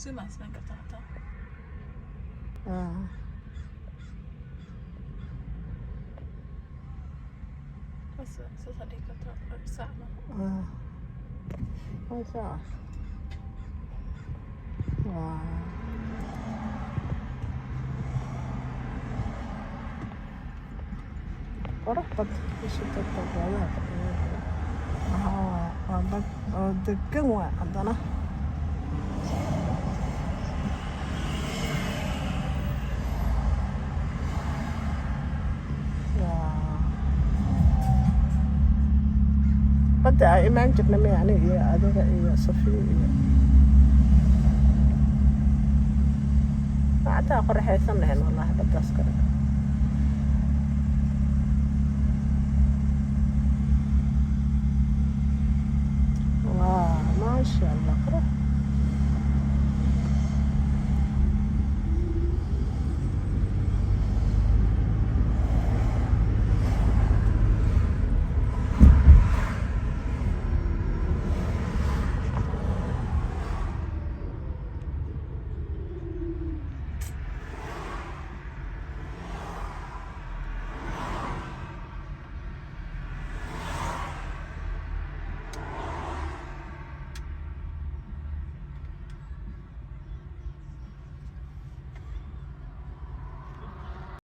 Sumaan samayn kartaa hataa. Saasaa dhihi kartaa saacna. Hal saac. Qurux badan isha dadka goobaha waa dad oo degan waay haddana badda ay imaan jirna miya aniga iyo adiga iyo Safiya iyo hataa qorraxaysan lahayn wallaahi baddaas kale ما شاء الله قرح